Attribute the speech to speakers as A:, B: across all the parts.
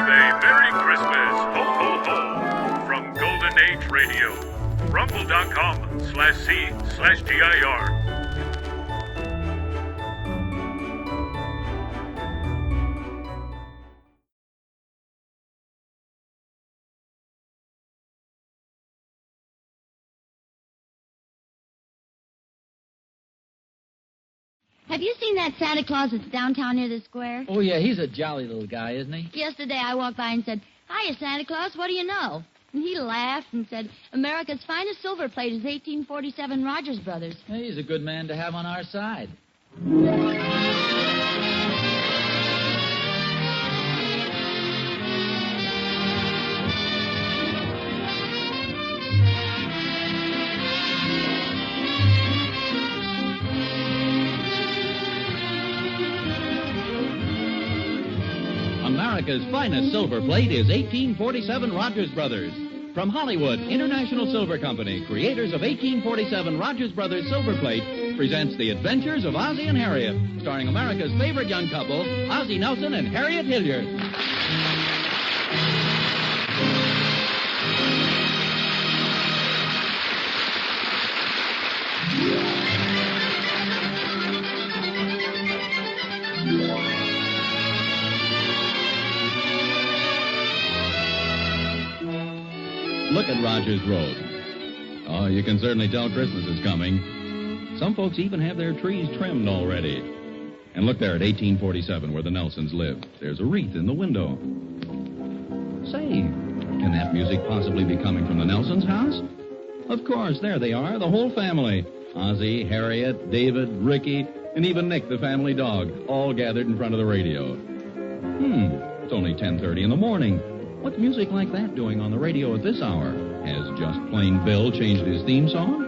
A: a Merry Christmas, ho ho ho, from Golden Age Radio, rumble.com/C/GIR.
B: Have you seen that Santa Claus that's downtown near the square?
C: Oh, yeah, he's a jolly little guy, isn't he?
B: Yesterday I walked by and said, "Hiya, Santa Claus, what do you know?" And he laughed and said, "America's finest silver plate is 1847 Rogers Brothers."
C: Hey, he's a good man to have on our side.
D: America's finest silver plate is 1847 Rogers Brothers. From Hollywood, International Silver Company, creators of 1847 Rogers Brothers Silver Plate, presents The Adventures of Ozzie and Harriet, starring America's favorite young couple, Ozzie Nelson and Harriet Hilliard. Look at Rogers Road. Oh, you can certainly tell Christmas is coming. Some folks even have their trees trimmed already. And look there at 1847 where the Nelsons live. There's a wreath in the window. Say, can that music possibly be coming from the Nelsons' house? Of course, there they are, the whole family. Ozzie, Harriet, David, Ricky, and even Nick, the family dog, all gathered in front of the radio. It's only 10:30 in the morning. What's music like that doing on the radio at this hour? Has Just Plain Bill changed his theme song?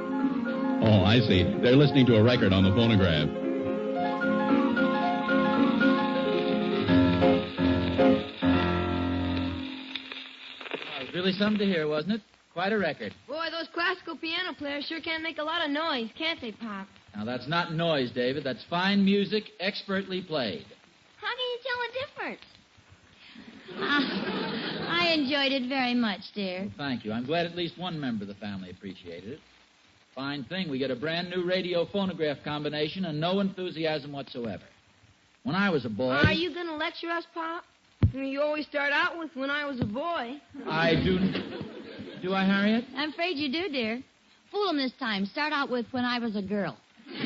D: Oh, I see. They're listening to a record on the phonograph.
C: It was really something to hear, wasn't it? Quite a record.
E: Boy, those classical piano players sure can make a lot of noise, can't they, Pop?
C: Now, that's not noise, David. That's fine music, expertly played.
E: How can you tell the difference?
B: I enjoyed it very much, dear.
C: Well, thank you. I'm glad at least one member of the family appreciated it. Fine thing. We get a brand new radio phonograph combination and no enthusiasm whatsoever. When I was a boy...
E: Are you going to lecture us, Pop? I mean, you always start out with when I was a boy.
C: I do... Do I, Harriet?
B: I'm afraid you do, dear. Fool 'em this time. Start out with when I was a girl.
C: The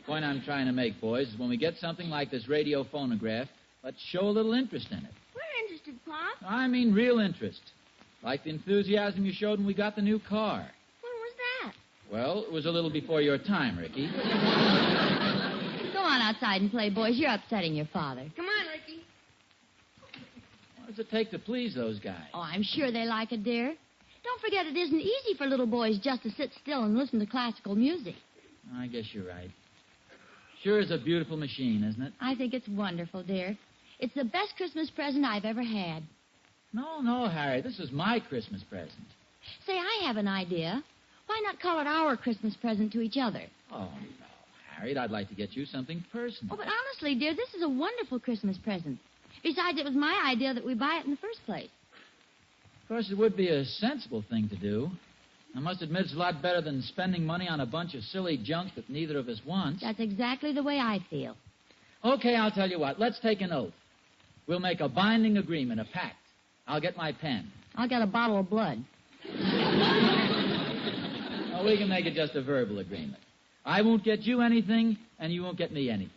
C: point I'm trying to make, boys, is when we get something like this radio phonograph, let's show a little interest in it.
E: We're interested, Pop.
C: I mean real interest. Like the enthusiasm you showed when we got the new car.
E: When was that?
C: Well, it was a little before your time, Ricky.
B: Go on outside and play, boys. You're upsetting your father.
E: Come on, Ricky.
C: What does it take to please those guys?
B: Oh, I'm sure they like it, dear. Don't forget it isn't easy for little boys just to sit still and listen to classical music.
C: I guess you're right. Sure is a beautiful machine, isn't it?
B: I think it's wonderful, dear. It's the best Christmas present I've ever had.
C: No, Harry. This is my Christmas present.
B: Say, I have an idea. Why not call it our Christmas present to each other?
C: Oh, no, Harriet, I'd like to get you something personal.
B: Oh, but honestly, dear, this is a wonderful Christmas present. Besides, it was my idea that we buy it in the first place.
C: Of course, it would be a sensible thing to do. I must admit it's a lot better than spending money on a bunch of silly junk that neither of us wants.
B: That's exactly the way I feel.
C: Okay, I'll tell you what. Let's take an oath. We'll make a binding agreement, a pact. I'll get my pen.
B: I'll get a bottle of blood.
C: Oh, we can make it just a verbal agreement. I won't get you anything, and you won't get me anything.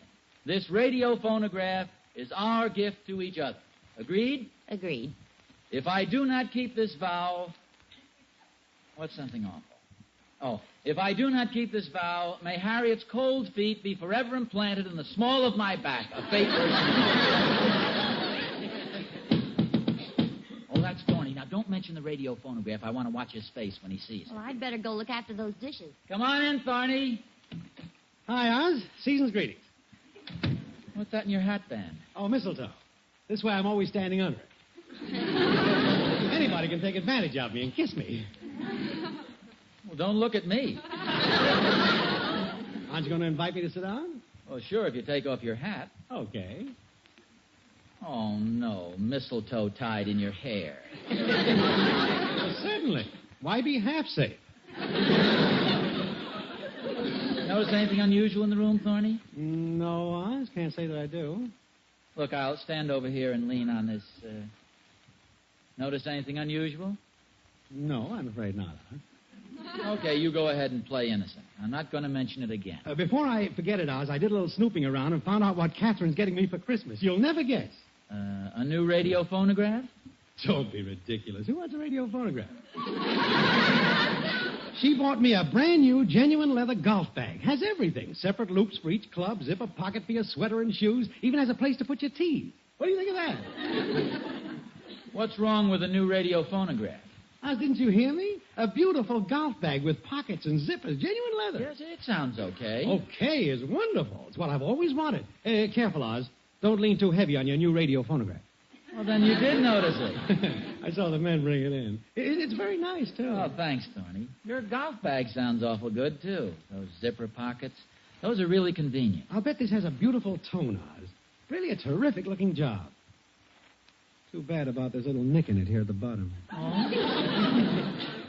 C: This radio phonograph is our gift to each other. Agreed?
B: Agreed.
C: If I do not keep this vow... What's something awful? Oh, if I do not keep this vow, may Harriet's cold feet be forever implanted in the small of my back, a fate worse. Oh, that's Thorny. Now, don't mention the radio phonograph. I want to watch his face when he sees it.
B: Well, I'd better go look after those dishes.
C: Come on in, Thorny.
F: Hi, Oz. Season's greetings.
C: What's that in your hat band?
F: Oh, mistletoe. This way I'm always standing under it. Anybody can take advantage of me and kiss me.
C: Well, don't look at me.
F: Aren't you going to invite me to sit down?
C: Well, sure, if you take off your hat.
F: Okay.
C: Oh, mistletoe tied in your hair.
F: Well, certainly. Why be half safe?
C: Notice anything unusual in the room, Thorny?
F: No, Oz. Can't say that I do.
C: Look, I'll stand over here and lean on this. Notice anything unusual?
F: No, I'm afraid not, Oz.
C: Okay, you go ahead and play innocent. I'm not going to mention it again.
F: Before I forget it, Oz, I did a little snooping around and found out what Catherine's getting me for Christmas. You'll never guess.
C: A new radio phonograph?
F: Don't be ridiculous. Who wants a radio phonograph? She bought me a brand new, genuine leather golf bag. Has everything. Separate loops for each club, zipper pocket for your sweater and shoes, even has a place to put your tea. What do you think of that?
C: What's wrong with a new radio phonograph?
F: Oz, didn't you hear me? A beautiful golf bag with pockets and zippers, genuine leather.
C: Yes, it sounds okay.
F: Okay is wonderful. It's what I've always wanted. Careful, Oz. Don't lean too heavy on your new radio phonograph.
C: Well, then you did notice it.
F: I saw the men bring it in. It's very nice, too.
C: Oh, thanks, Thorny. Your golf bag sounds awful good, too. Those zipper pockets. Those are really convenient.
F: I'll bet this has a beautiful tone, Oz. Really a terrific-looking job. Too bad about this little nick in it here at the bottom.
C: Oh?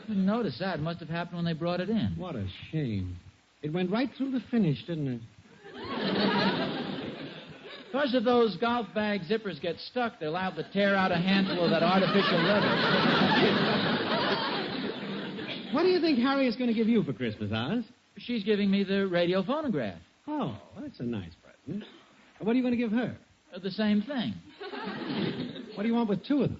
C: Didn't notice that. It must have happened when they brought it in.
F: What a shame. It went right through the finish, didn't it?
C: Of course, if those golf bag zippers get stuck, they're liable to tear out a handful of that artificial leather.
F: What do you think Harriet's going to give you for Christmas, Oz?
C: She's giving me the radio phonograph.
F: Oh, that's a nice present. What are you going to give her?
C: The same thing.
F: What do you want with two of them?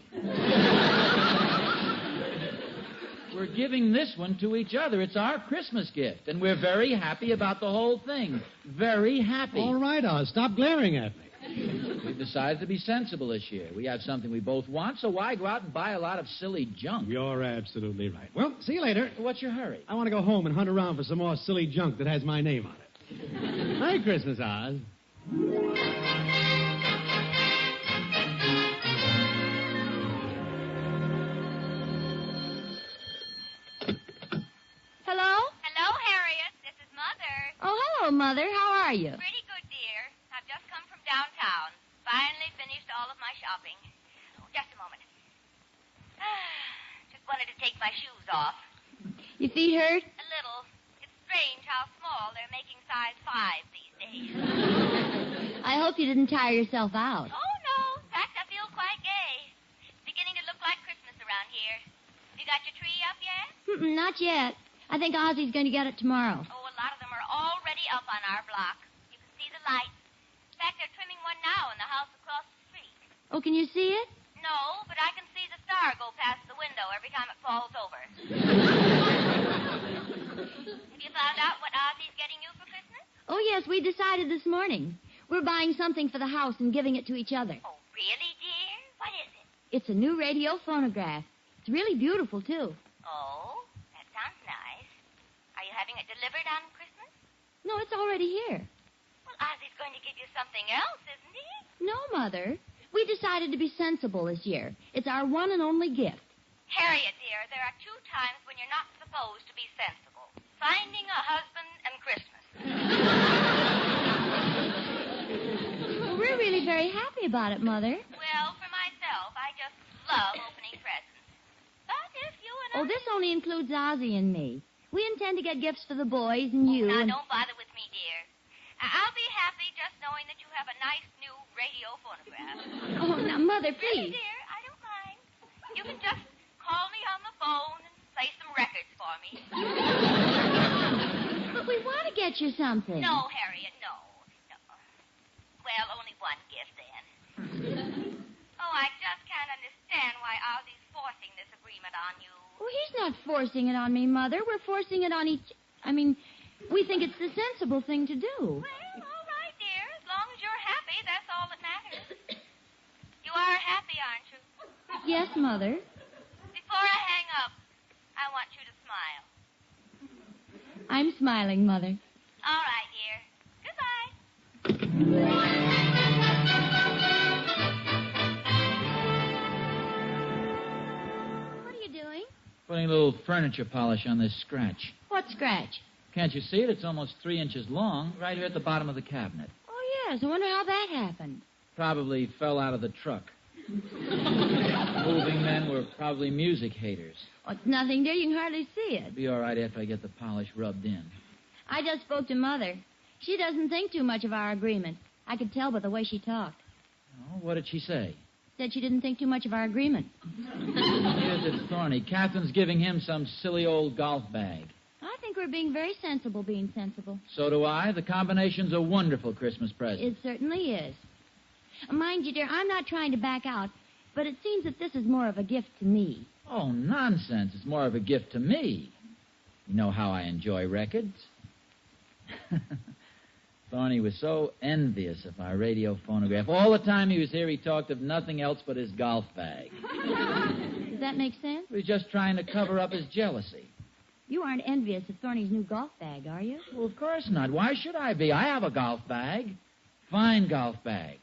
C: We're giving this one to each other. It's our Christmas gift, and we're very happy about the whole thing. Very happy.
F: All right, Oz, stop glaring at me.
C: We've decided to be sensible this year. We have something we both want, so why go out and buy a lot of silly junk?
F: You're absolutely right. Well, see you later.
C: What's your hurry?
F: I want to go home and hunt around for some more silly junk that has my name on it. Merry Christmas, Oz.
B: Hello?
G: Hello, Harriet. This is Mother.
B: Oh, hello, Mother. How are you?
G: Pretty good, dear. I've just come from downtown. Finally finished all of my shopping. Oh, just a moment. Just wanted to take my shoes off.
B: Your feet hurt?
G: A little. It's strange how small they're making size 5 these days.
B: I hope you didn't tire yourself out.
G: Oh, no. In fact, I feel quite gay. It's beginning to look like Christmas around here. You got your tree up yet?
B: Mm-mm, not yet. I think Ozzy's going to get it tomorrow.
G: Oh, a lot of them are already up on our block. You can see the lights. In fact, they're trimming one now in the house across the street.
B: Oh, can you see it?
G: No, but I can see the star go past the window every time it falls over. Have you found out what Ozzy's getting you for Christmas?
B: Oh, yes, we decided this morning. We're buying something for the house and giving it to each other.
G: Oh, really, dear? What is it?
B: It's a new radio phonograph. It's really beautiful, too.
G: Oh, that sounds nice. Are you having it delivered on Christmas?
B: No, it's already here.
G: Well, Ozzy's going to give you something else, isn't he?
B: No, Mother. We decided to be sensible this year. It's our one and only gift.
G: Harriet, dear, there are 2 times when you're not supposed to be sensible. Finding a husband and Christmas.
B: Well, we're really very happy about it, Mother.
G: Well, for myself, I just love opening presents. But if you and I...
B: Oh, this only includes Ozzy and me. We intend to get gifts for the boys and you.
G: Now,
B: and...
G: don't bother with me, dear. I'll be happy just knowing that you have a nice new radio phonograph.
B: Oh, now, Mother,
G: Really,
B: please.
G: dear, I don't mind. You can just call me on the phone and play some records for me.
B: But we want to get you something.
G: No, Harriet, no. Well, only one gift, then. Oh, I just can't understand why Ozzy's forcing this agreement on you.
B: Well, he's not forcing it on me, Mother. We're forcing it on each... we think it's the sensible thing to do.
G: Well, all right, dear. As long as you're happy, that's all that matters. You are happy, aren't you?
B: Yes, Mother.
G: Before I hang up, I want you to smile.
B: I'm smiling, Mother.
G: All right, dear. Goodbye.
B: What are you doing?
C: Putting a little furniture polish on this scratch.
B: What scratch?
C: Can't you see it? It's almost 3 inches long, right here at the bottom of the cabinet.
B: Oh, yes. I wonder how that happened.
C: Probably fell out of the truck. Moving men were probably music haters.
B: Oh, it's nothing, dear. You can hardly see it.
C: It'll be all right after I get the polish rubbed in.
B: I just spoke to Mother. She doesn't think too much of our agreement. I could tell by the way she talked.
C: Oh, what did she say?
B: Said she didn't think too much of our agreement.
C: Here's it, Thorny. Catherine's giving him some silly old golf bag.
B: I think we're being very sensible being sensible.
C: So do I. The combination's a wonderful Christmas present.
B: It certainly is. Mind you, dear, I'm not trying to back out, but it seems that this is more of a gift to me.
C: Oh, nonsense. It's more of a gift to me. You know how I enjoy records. Thorny was so envious of our radio phonograph. All the time he was here, he talked of nothing else but his golf bag.
B: Does that make sense?
C: He was just trying to cover up his jealousy.
B: You aren't envious of Thorny's new golf bag, are you?
C: Well, of course not. Why should I be? I have a golf bag. Fine golf bag.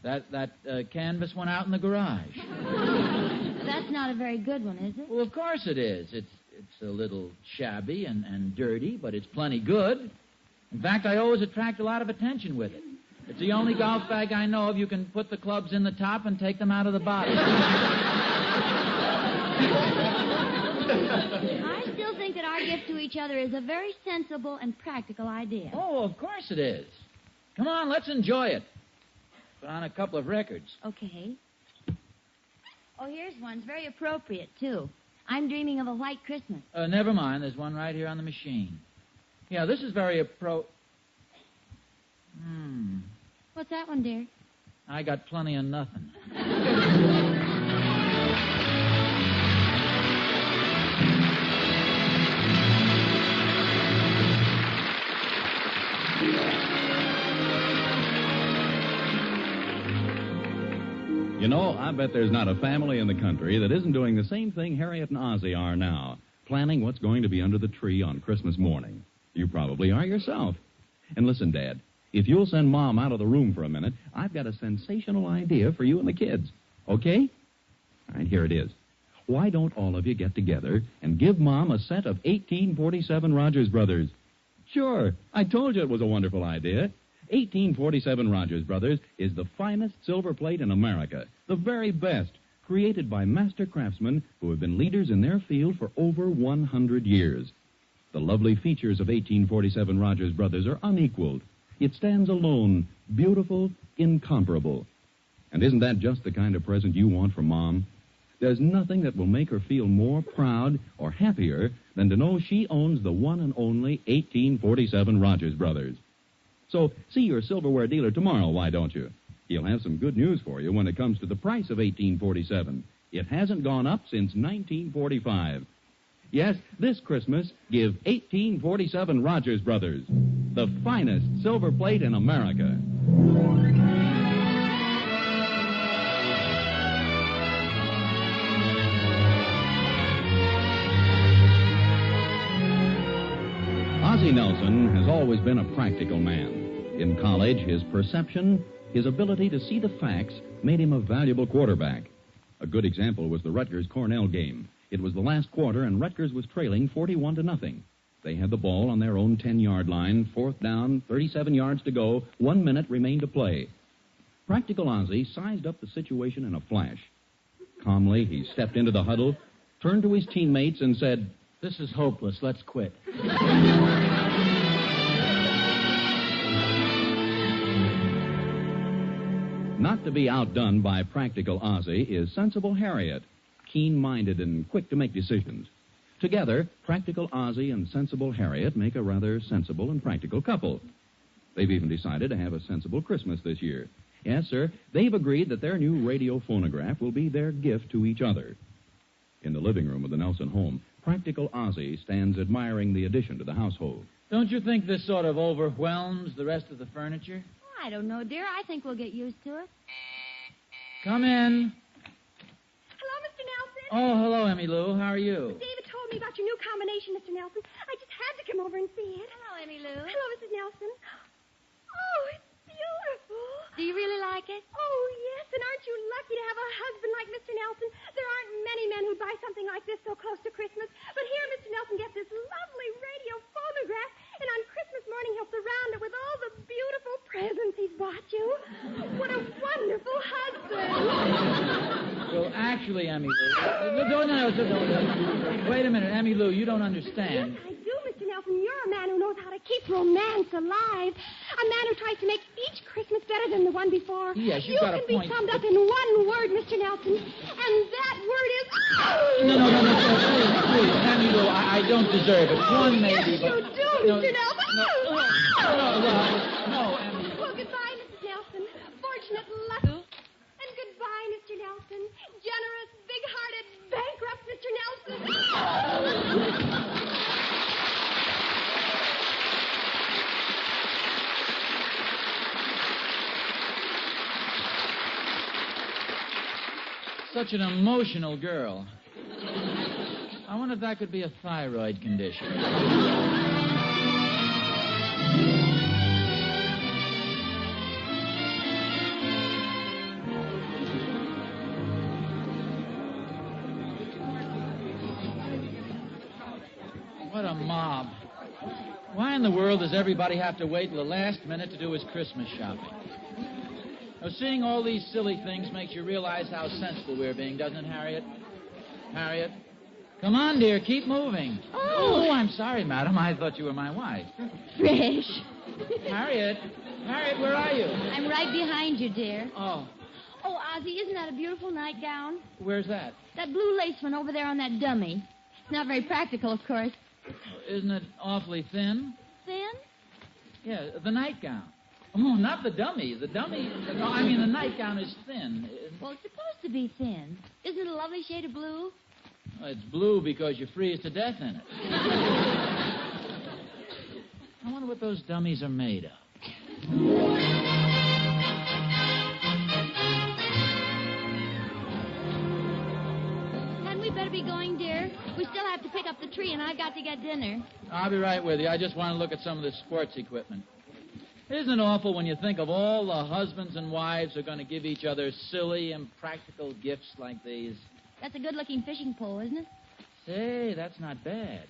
C: That canvas one out in the garage.
B: That's not a very good one, is it?
C: Well, of course it is. It's a little shabby and dirty, but it's plenty good. In fact, I always attract a lot of attention with it. It's the only golf bag I know of you can put the clubs in the top and take them out of the bottom.
B: I still think that our gift to each other is a very sensible and practical idea.
C: Oh, of course it is. Come on, let's enjoy it. Put on a couple of records.
B: Okay. Oh, here's one. It's very appropriate, too. I'm dreaming of a white Christmas.
C: Never mind. There's one right here on the machine. Yeah, this is very
B: What's that one, dear?
C: I got plenty of nothing.
D: You know, I bet there's not a family in the country that isn't doing the same thing Harriet and Ozzie are now, planning what's going to be under the tree on Christmas morning. You probably are yourself. And listen, Dad, if you'll send Mom out of the room for a minute, I've got a sensational idea for you and the kids. Okay? All right, here it is. Why don't all of you get together and give Mom a set of 1847 Rogers Brothers? Sure, I told you it was a wonderful idea. 1847 Rogers Brothers is the finest silver plate in America, the very best, created by master craftsmen who have been leaders in their field for over 100 years. The lovely features of 1847 Rogers Brothers are unequaled. It stands alone, beautiful, incomparable. And isn't that just the kind of present you want from Mom? There's nothing that will make her feel more proud or happier than to know she owns the one and only 1847 Rogers Brothers. So see your silverware dealer tomorrow, why don't you? He'll have some good news for you when it comes to the price of 1847. It hasn't gone up since 1945. Yes, this Christmas, give 1847 Rogers Brothers, the finest silver plate in America. Ozzie Nelson has always been a practical man. In college, his perception, his ability to see the facts, made him a valuable quarterback. A good example was the Rutgers-Cornell game. It was the last quarter, and Rutgers was trailing 41-0. They had the ball on their own 10-yard line, fourth down, 37 yards to go, 1 minute remained to play. Practical Ozzie sized up the situation in a flash. Calmly, he stepped into the huddle, turned to his teammates, and said,
C: This is hopeless. Let's quit.
D: Not to be outdone by practical Ozzie is sensible Harriet, keen-minded and quick to make decisions. Together, practical Ozzie and sensible Harriet make a rather sensible and practical couple. They've even decided to have a sensible Christmas this year. Yes, sir, they've agreed that their new radio phonograph will be their gift to each other. In the living room of the Nelson home, practical Ozzie stands admiring the addition to the household.
C: Don't you think this sort of overwhelms the rest of the furniture?
B: I don't know, dear. I think we'll get used to it.
C: Come in.
H: Hello, Mr. Nelson.
C: Oh, hello, Emmy Lou. How are you?
H: David told me about your new combination, Mr. Nelson. I just had to come over and see it.
B: Hello, Emmy Lou.
H: Hello, Mrs. Nelson. Oh, it's beautiful.
B: Do you really like it?
H: Oh, yes, and aren't you lucky to have a husband like Mr. Nelson? There aren't many men who'd buy something like this so close to Christmas. But here Mr. Nelson gets this lovely radio phonograph, and on Christmas morning he'll surround it with all the beautiful presents he's bought you. What a wonderful husband.
C: Naturally, Emmy Lou. No. Wait a minute, Emmy Lou, you don't understand.
H: Yes, I do, Mr. Nelson. You're a man who knows how to keep romance alive. A man who tries to make each Christmas better than the one before.
C: Yes, you've got a point.
H: You can be summed up in one word, Mr. Nelson, and that word is...
C: No, please, Emmy Lou, I don't deserve it. One maybe,
H: yes,
C: but...
H: you do, Mr. Nelson.
C: No, Emmy.
H: Well, goodbye, Mrs. Nelson. Fortunate luck. And goodbye, Mr. Nelson. Generous, big-hearted, bankrupt Mr. Nelson.
C: Such an emotional girl. I wonder if that could be a thyroid condition. What a mob. Why in the world does everybody have to wait till the last minute to do his Christmas shopping? Now, seeing all these silly things makes you realize how sensible we're being, doesn't it, Harriet? Harriet? Come on, dear, keep moving. Oh, I'm sorry, madam. I thought you were my wife.
B: Fresh.
C: Harriet, where are you?
B: I'm right behind you, dear.
C: Oh,
B: Oh, Ozzy, isn't that a beautiful nightgown?
C: where's that?
B: That blue lace one over there on that dummy. It's not very practical, of course.
C: Isn't it awfully thin?
B: Thin?
C: Yeah, the nightgown. Oh, not the dummy. The nightgown is thin.
B: Well, it's supposed to be thin. Isn't it a lovely shade of blue?
C: Well, it's blue because you freeze to death in it. I wonder what those dummies are made of.
B: Hadn't we better be going, dear? We still have to pick up the tree, and I've got to get dinner.
C: I'll be right with you. I just want to look at some of this sports equipment. Isn't it awful when you think of all the husbands and wives who are going to give each other silly, impractical gifts like these?
B: That's a good-looking fishing pole, isn't it?
C: Say, that's not bad.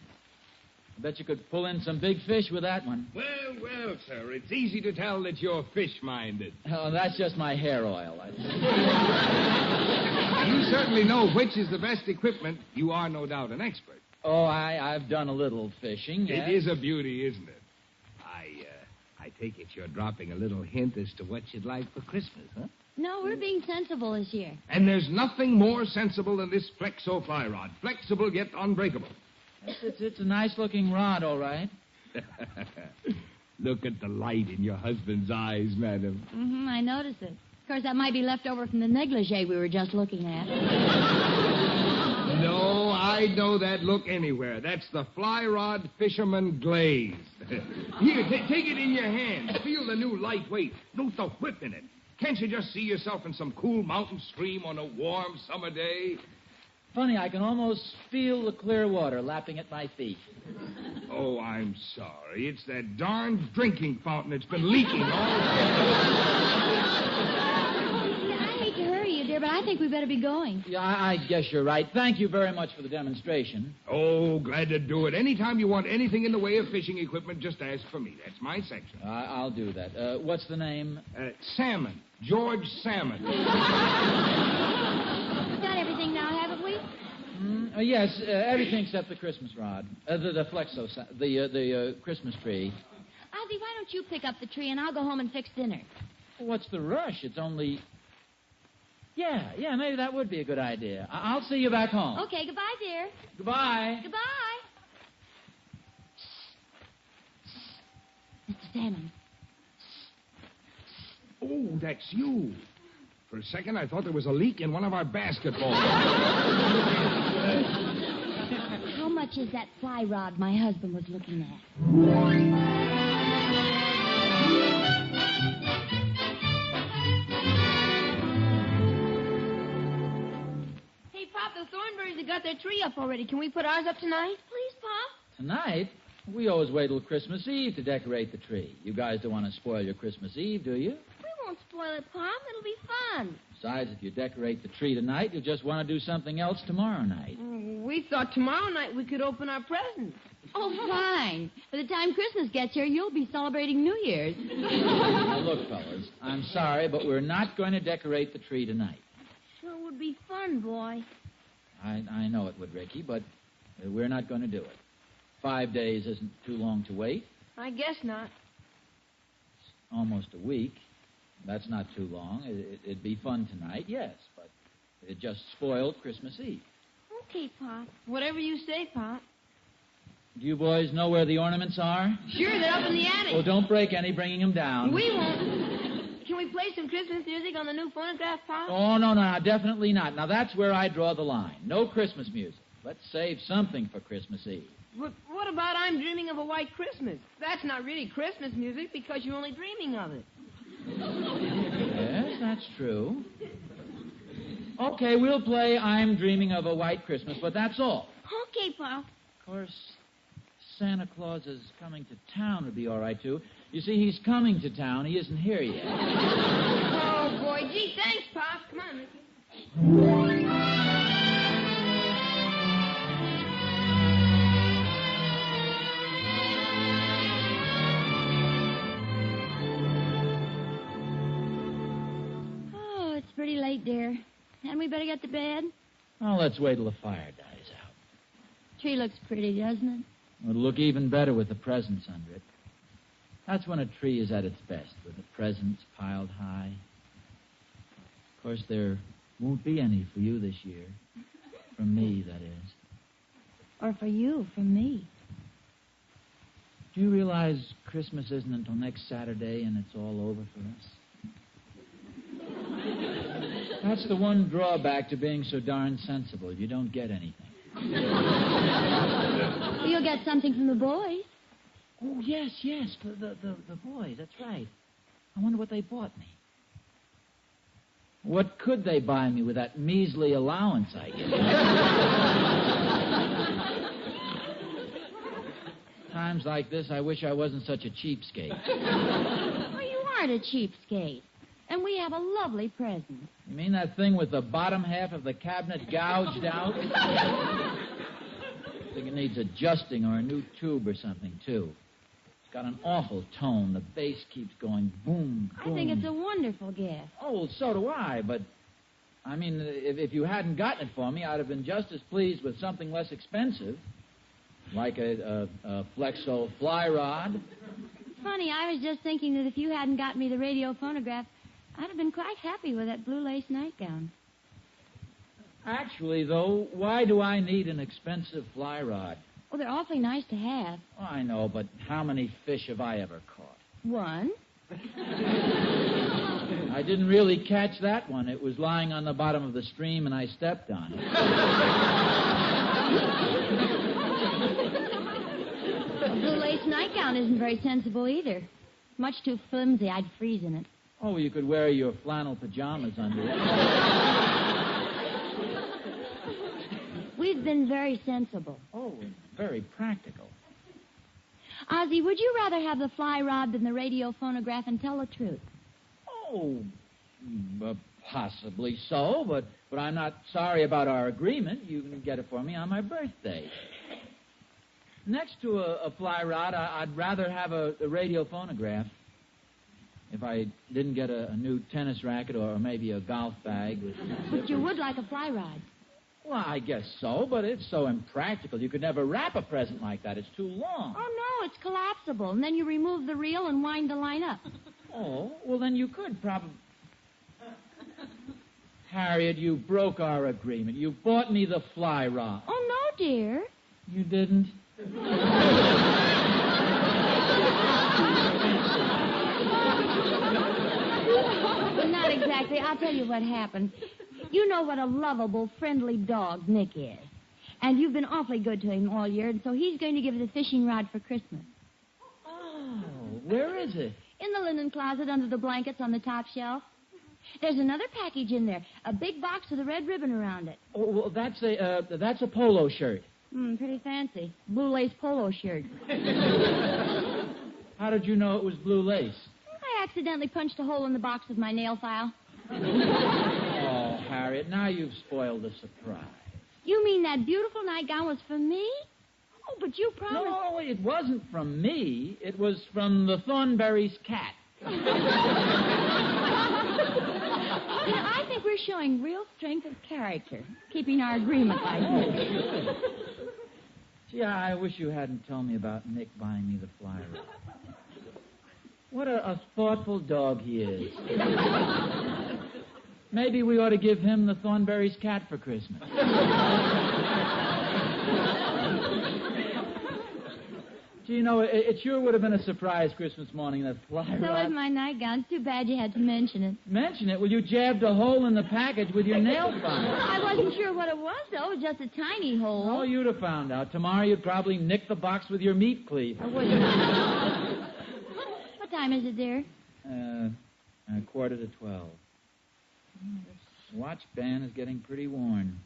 C: I bet you could pull in some big fish with that one.
I: Well, sir, it's easy to tell that you're fish-minded.
C: Oh, that's just my hair oil.
I: You certainly know which is the best equipment. You are no doubt an expert.
C: Oh, I've done a little fishing. Yes.
I: It is a beauty, isn't it? I take it you're dropping a little hint as to what you'd like for Christmas, huh?
B: No, we're being sensible this year.
I: And there's nothing more sensible than this Flexo fly rod. Flexible yet unbreakable.
C: It's a nice-looking rod, all right.
I: Look at the light in your husband's eyes, madam.
B: Mm-hmm, I noticed it. Of course, that might be left over from the negligee we were just looking at.
I: No, I know that look anywhere. That's the fly rod fisherman glaze. Here, take it in your hand. Feel the new lightweight. Note the whip in it. Can't you just see yourself in some cool mountain stream on a warm summer day?
C: Funny, I can almost feel the clear water lapping at my feet.
I: Oh, I'm sorry. It's that darn drinking fountain that's been leaking all
B: I hate to hurry you, dear, but I think we better be going.
C: Yeah, I guess you're right. Thank you very much for the demonstration.
I: Oh, glad to do it. Anytime you want anything in the way of fishing equipment, just ask for me. That's my section.
C: I'll do that. What's the name?
I: Salmon. George Salmon.
B: We've got everything now, haven't we?
C: Yes, everything except the Christmas rod. The Flexo, the Christmas tree.
B: Ozzy, why don't you pick up the tree and I'll go home and fix dinner?
C: What's the rush? It's only... Yeah, maybe that would be a good idea. I'll see you back home.
B: Okay, goodbye, dear.
C: Goodbye.
B: Goodbye. Mr. Salmon.
I: Oh, that's you. For a second, I thought there was a leak in one of our basketballs.
B: How much is that fly rod my husband was looking at?
E: Hey, Pop, the Thornberrys have got their tree up already. Can we put ours up tonight?
H: Please, Pop.
C: Tonight? We always wait till Christmas Eve to decorate the tree. You guys don't want to spoil your Christmas Eve, do you?
H: We won't spoil it, Pop. It'll be fun.
C: Besides, if you decorate the tree tonight, you'll just want to do something else tomorrow night.
E: We thought tomorrow night we could open our presents.
B: Oh, fine. By the time Christmas gets here, you'll be celebrating New Year's.
C: Now, look, fellas, I'm sorry, but we're not going to decorate the tree tonight.
H: Sure
B: would be fun, boy.
C: I know it would, Ricky, but we're not going to do it. 5 days isn't too long to wait.
E: I guess not.
C: Almost a week. That's not too long. It'd be fun tonight, yes, but it just spoiled Christmas Eve.
B: Okay, Pop.
E: Whatever you say, Pop.
C: Do you boys know where the ornaments are?
E: Sure, they're up in the attic.
C: Well, don't break any bringing them down.
E: We won't. Can we play some Christmas music on the new phonograph, Pop?
C: Oh, no, definitely not. Now, that's where I draw the line. No Christmas music. Let's save something for Christmas Eve.
E: But what about I'm Dreaming of a White Christmas? That's not really Christmas music because you're only dreaming of it.
C: Yes, that's true. Okay, we'll play I'm Dreaming of a White Christmas, but that's all.
B: Okay, Pop.
C: Of course, Santa Claus is coming to town would be all right, too. You see, he's coming to town. He isn't here yet.
E: Oh, boy. Gee, thanks, Pop. Come on, Mickey.
B: Oh, it's pretty late, dear. Hadn't we better get to bed?
C: Oh, let's wait till the fire dies out.
B: Tree looks pretty, doesn't it?
C: It'll look even better with the presents under it. That's when a tree is at its best, with the presents piled high. Of course, there won't be any for you this year. From me, that is.
B: Or for you, from me.
C: Do you realize Christmas isn't until next Saturday and it's all over for us? That's the one drawback to being so darn sensible. You don't get anything.
B: You'll get something from the boys.
C: Oh, yes, the boys, that's right. I wonder what they bought me. What could they buy me with that measly allowance I get? Times like this, I wish I wasn't such a cheapskate.
B: Well, you aren't a cheapskate. And we have a lovely present.
C: You mean that thing with the bottom half of the cabinet gouged out? I think it needs adjusting or a new tube or something, too. It's got an awful tone. The bass keeps going boom, boom.
B: I think it's a wonderful gift.
C: Oh, well, so do I, but, I mean, if you hadn't gotten it for me, I'd have been just as pleased with something less expensive, like a Flexo fly rod.
B: Funny, I was just thinking that if you hadn't gotten me the radio phonograph, I'd have been quite happy with that blue lace nightgown.
C: Actually, though, why do I need an expensive fly rod?
B: Well, they're awfully nice to have.
C: Oh, I know, but how many fish have I ever caught?
B: One.
C: I didn't really catch that one. It was lying on the bottom of the stream, and I stepped on it.
B: A blue lace nightgown isn't very sensible either. Much too flimsy. I'd freeze in it.
C: Oh, you could wear your flannel pajamas under it.
B: We've been very sensible.
C: Oh, very practical.
B: Ozzie, would you rather have the fly rod than the radio phonograph, and tell the truth?
C: Oh, possibly so, but I'm not sorry about our agreement. You can get it for me on my birthday. Next to a fly rod, I'd rather have a radio phonograph. If I didn't get a new tennis racket or maybe a golf bag.
B: But you would like a fly rod.
C: Well, I guess so, but it's so impractical. You could never wrap a present like that. It's too long.
B: Oh, no, it's collapsible. And then you remove the reel and wind the line up.
C: Oh, well, then you could probably... Harriet, you broke our agreement. You bought me the fly rod.
B: Oh, no, dear.
C: You didn't?
B: Not exactly. I'll tell you what happened. You know what a lovable, friendly dog Nick is. And you've been awfully good to him all year, and so he's going to give us a fishing rod for Christmas.
C: Oh, where is it?
B: In the linen closet under the blankets on the top shelf. There's another package in there, a big box with a red ribbon around it.
C: Oh, well, that's a polo shirt.
B: Pretty fancy. Blue lace polo shirt.
C: How did you know it was blue lace?
B: I accidentally punched a hole in the box with my nail file.
C: Oh, Harriet, now you've spoiled the surprise.
B: You mean that beautiful nightgown was for me? Oh, but you promised...
C: No, it wasn't from me. It was from the Thornberry's cat.
B: I think we're You're showing real strength of character, keeping our agreement like this.
C: Gee, I wish you hadn't told me about Nick buying me the fly rod. What a thoughtful dog he is. Maybe we ought to give him the Thornberry's cat for Christmas. Gee, you know, it sure would have been a surprise Christmas morning, that fly
B: So
C: rod.
B: is my nightgown. It's too bad you had to mention it.
C: Mention it? Well, you jabbed a hole in the package with your nail file.
B: I wasn't sure what it was, though. Just a tiny hole.
C: Oh, you'd have found out. Tomorrow you'd probably nick the box with your meat cleaver.
B: I wouldn't. What time is it, dear?
C: 11:45. This watch band is getting pretty worn.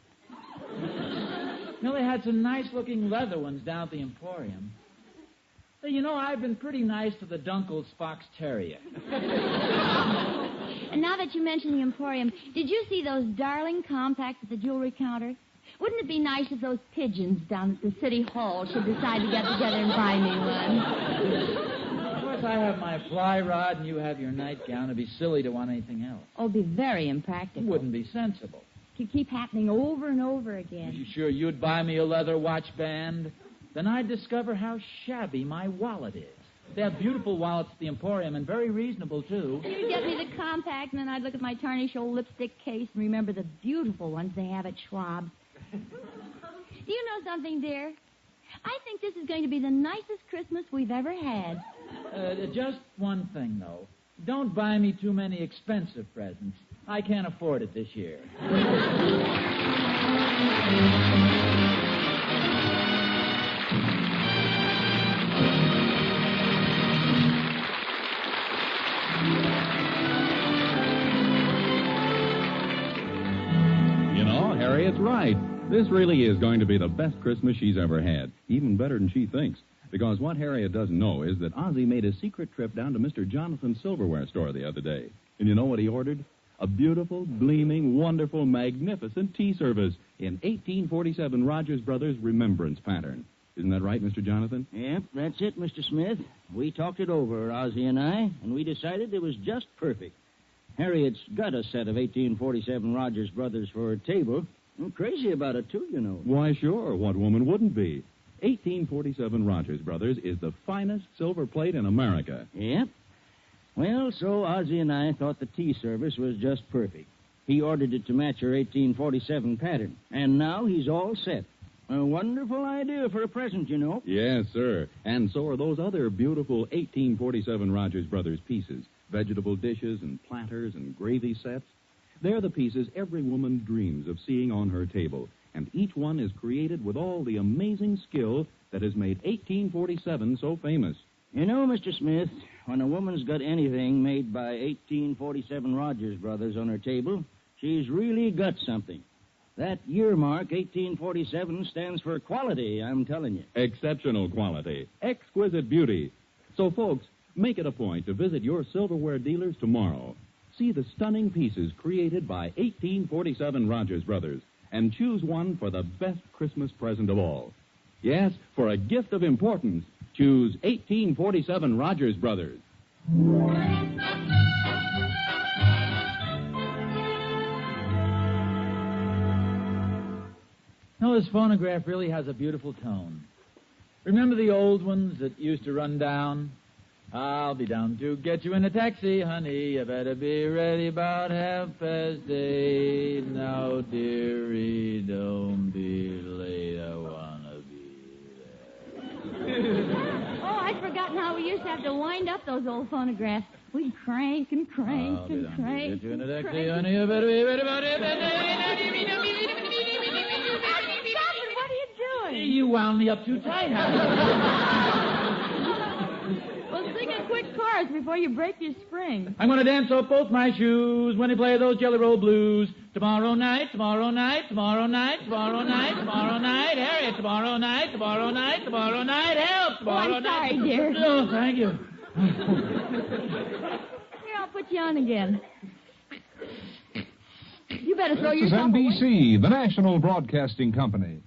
C: They had some nice-looking leather ones down at the Emporium. Hey, you know, I've been pretty nice to the Dunkels Fox Terrier.
B: And now that you mention the Emporium, did you see those darling compacts at the jewelry counter? Wouldn't it be nice if those pigeons down at the city hall should decide to get together and buy me one?
C: Of course, I have my fly rod and you have your nightgown. It'd be silly to want anything else.
B: Oh, it'd be very impractical.
C: It wouldn't be sensible.
B: It could keep happening over and over
C: Are
B: again.
C: you sure you'd buy me a leather watch band? Then I'd discover how shabby my wallet is. They have beautiful wallets at the Emporium, and very reasonable, too.
B: You'd get me the compact, and then I'd look at my tarnished old lipstick case and remember the beautiful ones they have at Schwab's. Do you know something, dear? I think this is going to be the nicest Christmas we've ever had.
C: Just one thing, though. Don't buy me too many expensive presents. I can't afford it this year.
D: You know, Harriet's right. This really is going to be the best Christmas she's ever had. Even better than she thinks. Because what Harriet doesn't know is that Ozzie made a secret trip down to Mr. Jonathan's silverware store the other day. And you know what he ordered? A beautiful, gleaming, wonderful, magnificent tea service in 1847 Rogers Brothers remembrance pattern. Isn't that right, Mr. Jonathan?
J: Yep, that's it, Mr. Smith. We talked it over, Ozzie and I, and we decided it was just perfect. Harriet's got a set of 1847 Rogers Brothers for her table. I'm crazy about it, too, you know.
D: Why, sure. What woman wouldn't be? 1847 Rogers Brothers is the finest silver plate in America.
J: Yep. Well, so Ozzie and I thought the tea service was just perfect. He ordered it to match her 1847 pattern, and now he's all set. A wonderful idea for a present, you know.
D: Yes, sir. And so are those other beautiful 1847 Rogers Brothers pieces. Vegetable dishes and platters and gravy sets. They're the pieces every woman dreams of seeing on her table. And each one is created with all the amazing skill that has made 1847 so famous.
J: You know, Mr. Smith, when a woman's got anything made by 1847 Rogers Brothers on her table, she's really got something. That year mark, 1847, stands for quality, I'm telling you.
D: Exceptional quality. Exquisite beauty. So, folks, make it a point to visit your silverware dealers tomorrow. See the stunning pieces created by 1847 Rogers Brothers and choose one for the best Christmas present of all. Yes, for a gift of importance, choose 1847 Rogers Brothers.
C: No, this phonograph really has a beautiful tone. Remember the old ones that used to run down? I'll be down to get you in a taxi, honey. You better be ready about 8:30. Now, dearie, don't be late. I wanna be there.
B: Oh, I'd forgotten how we used to have to wind up those old phonographs. We'd crank and crank
C: I'll be
B: and
C: down to
B: crank.
C: get you in a
B: and
C: taxi,
B: crank.
C: honey. You better be ready about 8:30.
B: Stop it! What are you doing?
C: You wound me up too tight, honey.
B: Well, sing a quick chorus before you break your spring.
C: I'm going to dance off both my shoes when they play those Jelly Roll Blues. Tomorrow night, tomorrow night, tomorrow night, tomorrow night, tomorrow night, Harriet, tomorrow night, tomorrow night, tomorrow night, help, tomorrow
B: I'm
C: night.
B: sorry, dear.
C: Oh, thank you.
B: Here, I'll put you on again. You better throw
I: This is
B: yourself away.
I: NBC, the national broadcasting company.